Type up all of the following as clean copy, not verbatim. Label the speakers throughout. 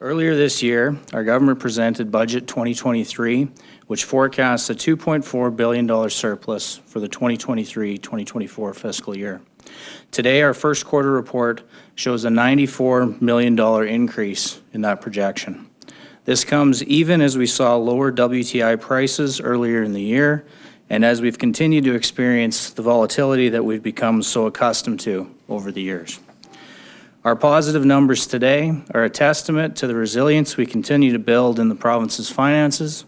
Speaker 1: Earlier this year, our government presented Budget 2023, which forecasts a $2.4 billion surplus for the 2023-2024 fiscal year. Today, our first quarter report shows a $94 million increase in that projection. This comes even as we saw lower WTI prices earlier in the year, and as we've continued to experience the volatility that we've become so accustomed to over the years. Our positive numbers today are a testament to the resilience we continue to build in the province's finances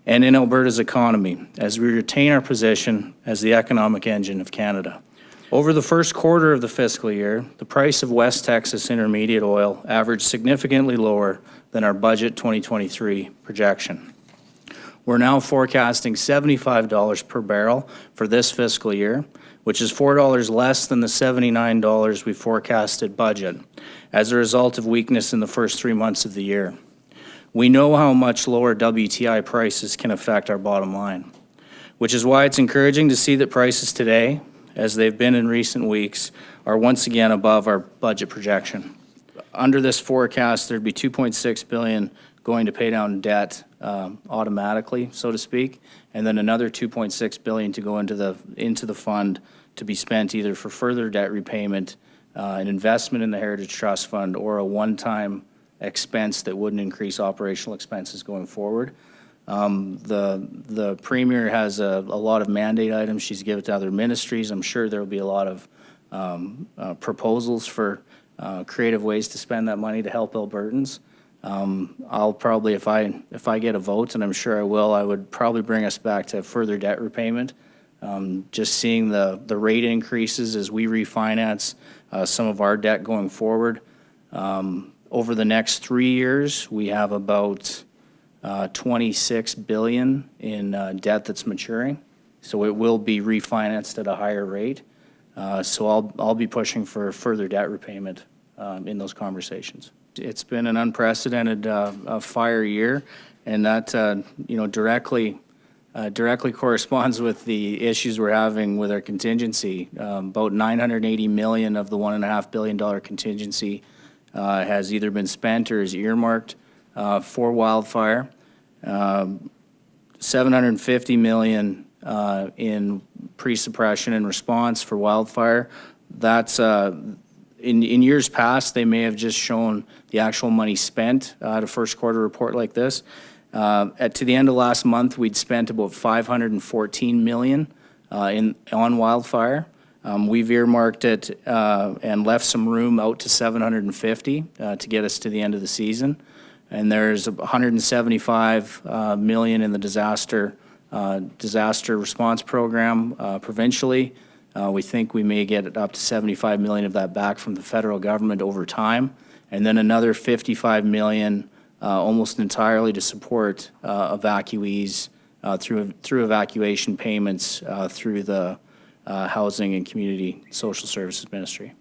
Speaker 1: and in Alberta's economy as we retain our position as the economic engine of Canada. Over the first quarter of the fiscal year, the price of West Texas Intermediate oil averaged significantly lower than our Budget 2023 projection. We're now forecasting $75 per barrel for this fiscal year, which is $4 less than the $79 we forecasted budget as a result of weakness in the first 3 months of the year. We know how much lower WTI prices can affect our bottom line, which is why it's encouraging to see that prices today, as they've been in recent weeks, are once again above our budget projection. Under this forecast, there'd be $2.6 billion going to pay down debt automatically, so to speak, and then another $2.6 billion to go into the fund to be spent either for further debt repayment, an investment in the Heritage Trust Fund, or a one-time expense that wouldn't increase operational expenses going forward. The Premier has a lot of mandate items she's given to other ministries. I'm sure there will be a lot of proposals for creative ways to spend that money to help Albertans. I'll probably, if I get a vote, and I'm sure I will, I would probably bring us back to further debt repayment. Just seeing the rate increases as we refinance some of our debt going forward. Over the next 3 years, we have about $26 billion in debt that's maturing, so it will be refinanced at a higher rate. So I'll be pushing for further debt repayment in those conversations. It's been an unprecedented fire year, and that directly corresponds with the issues we're having with our contingency. About $980 million of the $1.5 billion contingency has either been spent or is earmarked for wildfire. $750 million in pre-suppression and response for wildfire. That's in years past, they may have just shown the actual money spent at a first quarter report like this. To the end of last month, we'd spent about $514 million on wildfire. We've earmarked it and left some room out to $750 to get us to the end of the season. And there's $175 million in the disaster response program provincially. We think we may get up to $75 million of that back from the federal government over time, and then another $55 million almost entirely to support evacuees through evacuation payments through the Housing and Community Social Services Ministry.